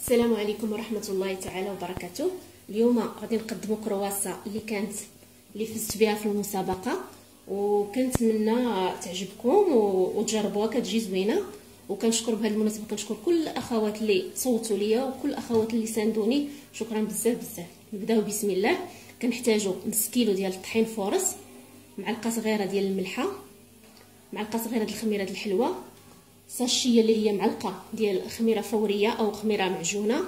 السلام عليكم ورحمه الله تعالى وبركاته. اليوم غادي نقدموا كرواسه اللي فزت بها في المسابقه، وكنتمنى تعجبكم وتجربوها، كتجي زوينه. وكنشكر بهذه المناسبه كنشكر كل الاخوات اللي صوتوا ليا وكل الاخوات اللي ساندوني، شكرا بزاف بزاف. نبداو بسم الله. كنحتاجوا نص كيلو ديال الطحين فورس، معلقه صغيره ديال الملحه، معلقه صغيره ديال الخميره الحلوه، ساشيه اللي هي معلقه ديال خميره فوريه او خميره معجونه،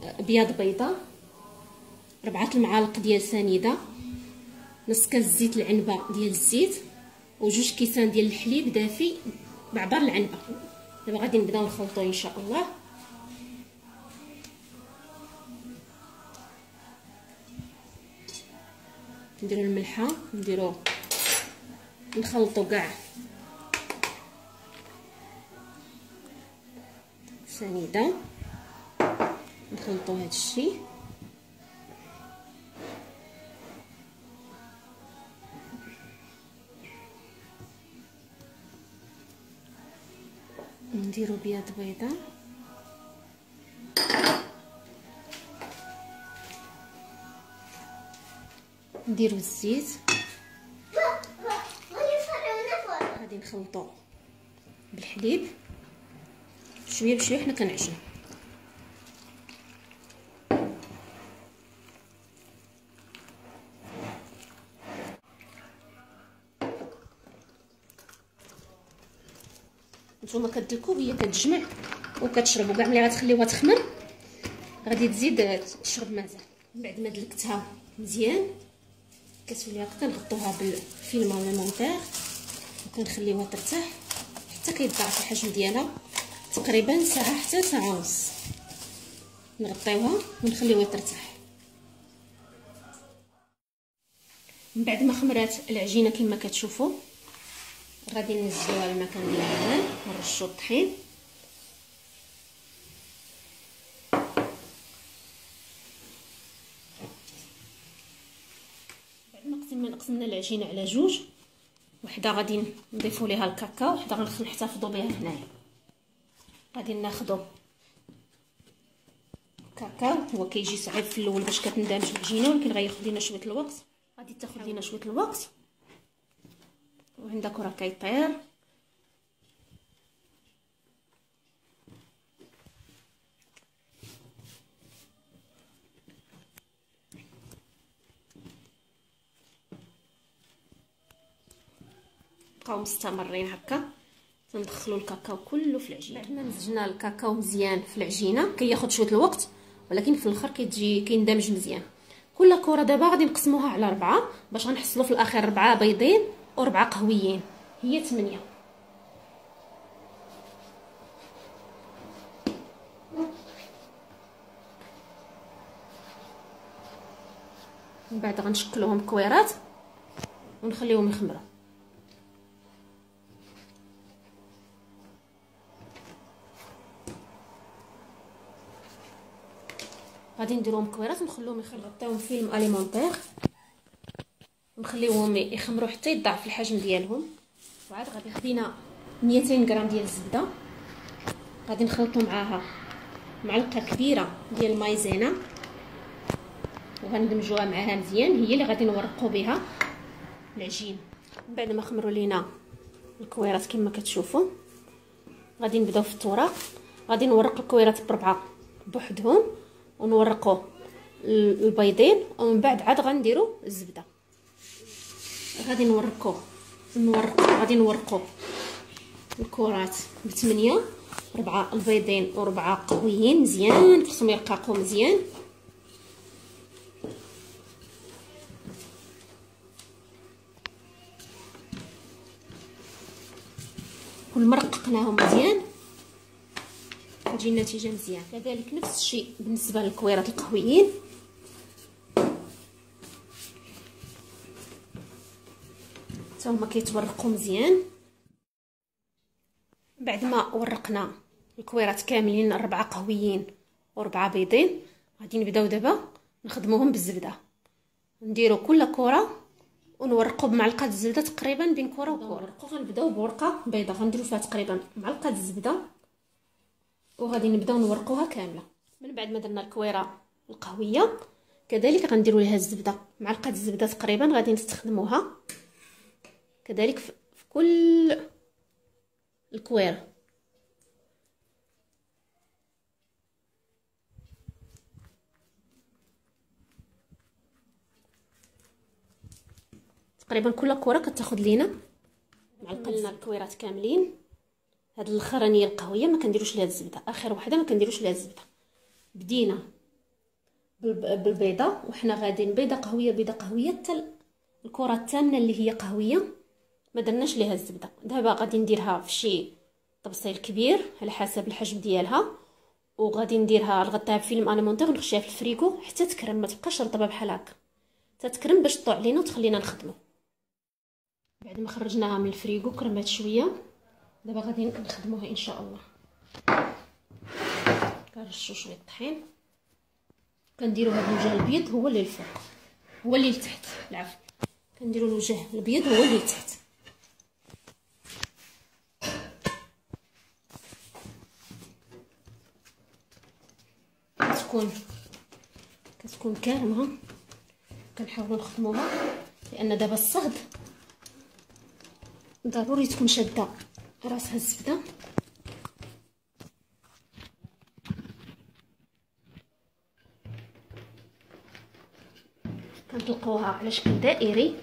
ابيض بيضه، 4 المعالق ديال سنيده، نص كاس زيت العنبه ديال الزيت، وجوج كيسان ديال الحليب دافي بعبر العنبه. دابا غادي نبداو نخلطوا ان شاء الله. نديروا الملحه، نديروا نخلطوا كاع سنيده، نخلطوا هذا الشيء. نديروا بيض بيضه، نديروا الزيت، غادي نخلطوا بالحليب شويه بشويه، حنا كنعجنوا. نتوما كدلكوا هي كتجمع وكتشرب، وكاع ملي غتخليوها تخمر غادي تزيد تشرب مازال. من بعد ما دلكتها مزيان كتولي هكا، نغطوها بالفيلم المونتير وكنخليوها ترتاح حتى كيتضاعف الحجم ديالها، تقريبا ساعه حتى ساعه ونص. نغطيوها ونخليوها ترتاح. من بعد ما خمرات العجينه كما كتشوفوا غادي ننزلوها للمكان ديالها، نرشوا الطحين، بعد ما قسمنا العجينه على جوج، وحده غادي نضيفوا ليها الكاكاو وحده غنحتفظوا بها هنايا. غادي ناخذوا الكاكاو، هو كيجي صعيب في الاول باش كتندمج العجينه، ولكن غياخذ لينا شويه الوقت، غادي تاخذ لينا شويه الوقت. وعندك راه كيطير. بقاو مستمرين هكا تندخلوا الكاكاو كله في العجينه. بعد ما مزجنا الكاكاو مزيان في العجينه كياخذ شويه الوقت، ولكن في الاخر كيندمج مزيان. كل كره دابا غادي نقسموها على 4 باش غنحصلوا في الاخر 4 بيضين و4 قهويين، هي 8. من بعد غنشكلوهم كويرات ونخليوهم يخمروا. غادي نديروهم كويرات ونخليوهم يخمروا، نغطيوهم فيلم اليمونتير ونخليوهم يخمروا حتى يضاعف الحجم ديالهم. وعاد غادي خدينا 200 غرام ديال الزبده، غادي نخلطوا معاها معلقه كبيره ديال المايزينا وغندمجوها معاها مزيان، هي اللي غادي نورقوا بها العجين. بعد ما خمروا لينا الكويرات كما كتشوفوا غادي نبداو في الطوراق. غادي نورق الكويرات ب4 بوحدهم ونورقوا البيضين، ومن بعد عاد غنديروا الزبده. غادي غادي نورقوا الكرات ب8، 4 البيضين و4 قهويين مزيان، خصهم يرققوا مزيان. كل ما رققناهم مزيان تجي النتيجه مزيان. كذلك نفس الشيء بالنسبه للكويرات القهويين. حتى هما كيتورقوا مزيان. بعد ما ورقنا الكويرات كاملين 4 قهويين و4 بيضين، غادي نبداو دابا نخدموهم بالزبده. نديروا كل كره ونورقوا بمعلقه الزبده تقريبا بين كره وكره. غنبداو بورقه بيضه غنديروا فيها تقريبا معلقه الزبده، وغادي نبداو نورقوها كامله. من بعد ما درنا الكويره القهويه كذلك غنديروا ليها الزبده، معلقه الزبده تقريبا غادي نستخدموها كذلك في كل الكويره. تقريبا كل كوره كتاخذ لينا معلقه. لنا الكويرات كاملين. هاد الاخرانيه القهويه ما كنديروش ليها الزبده، اخر وحده ما كنديروش ليها الزبده. بدينا بالبيضه وحنا غاديين بيضه قهويه حتى الكره الثامنه اللي هي قهويه ما درناش ليها الزبده. دابا غادي نديرها في شي طبسيل كبير على حسب الحجم ديالها، وغادي نديرها نغطيها بفيلم اليمونتير ونخشيها في الفريكو حتى تكرم، ما تبقاش رطبه بحال هكا، تتكرم باش تطوع علينا وتخلينا نخدمو. بعد ما خرجناها من الفريكو كرمات شويه، دابا غادي نخدموها ان شاء الله. كنرشو شويه الطحين، كنديروا هذا الوجه الابيض هو اللي الفوق هو اللي لتحت، العفو كنديروا الوجه الابيض هو اللي لتحت. كتكون كارمه، كنحاولوا نخدموها لان دابا الصهد ضروري تكون شاده راسها الزبده. كنطلقوها على شكل دائري.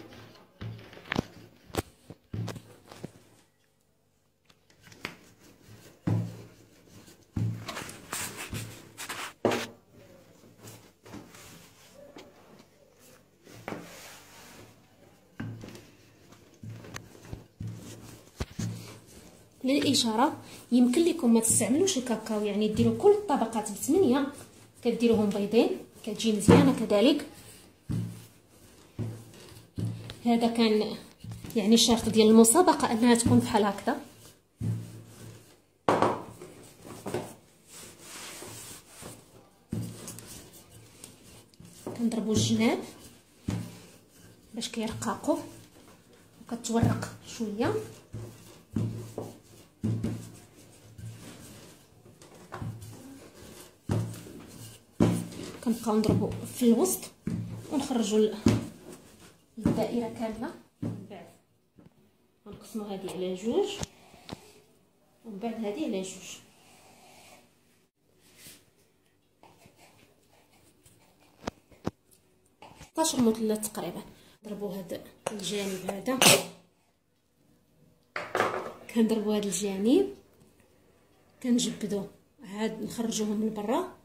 للاشاره يمكن لكم ما تستعملوش الكاكاو، يعني ديروا كل الطبقات ب8 كديروهم بيضين كتجي مزيانه كذلك. هذا كان يعني الشرط ديال المسابقه انها تكون بحال هكذا. كنضربوا الجناب باش كيرقاقوا وكتورق شويه. كنبقاو نضربوا في الوسط ونخرجوا الدائره كامله. من بعد غنقسموا هذه على جوج ومن بعد هذه على جوج. طاش مثلث تقريبا. نضربوا هذا الجانب، هذا كنضربوا هذا الجانب كنجبدوه عاد نخرجوهم من برا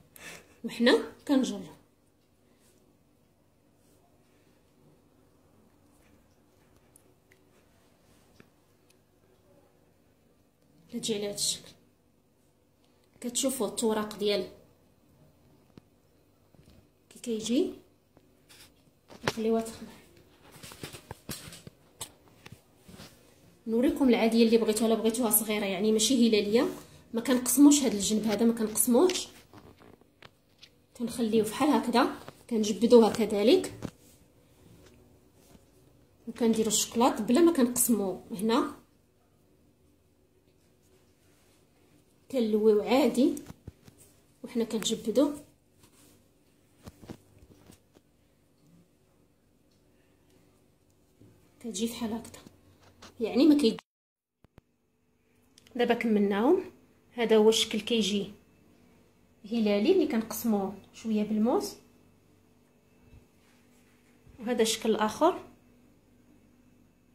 وحنا كنجرو. كتجي على هذا الشكل. كتشوفوا التوراق ديال كي كيجي نخليوها تخمر. نوريكم العاديه اللي بغيتوها. لا بغيتوها صغيره يعني ماشي هلاليه ما كنقسموش هذا الجنب هذا، ما كنقسموش، كنخليوه بحال هكذا. كنجبدوها كذلك وكنديروا الشكلاط بلا ما كنقسمو. هنا كنلويو عادي وحنا كنجبدو كتجي بحال هكذا يعني ما كي. دابا كملناهم. هذا هو الشكل كيجي هلالي اللي كنقسموه شويه بالموس، وهذا الشكل الاخر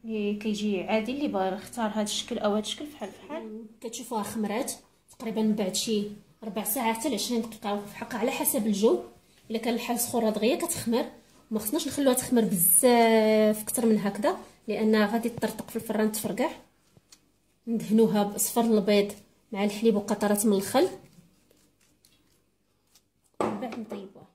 اللي كيجي عادي اللي بغى يختار هذا الشكل او هذا الشكل بحال كتشوفوها خمرات تقريبا من بعد شي 4 ساعات حتى ل 20 دقيقه في الحق على حسب الجو. الا كان الحال سخونه دغيا كتخمر، ما خصناش نخلوها تخمر بزاف اكثر من هكذا لان غادي تطرطق في الفران تفرقع. ندهنوها باصفر البيض مع الحليب وقطرات من الخل، من بعد نطيبوها.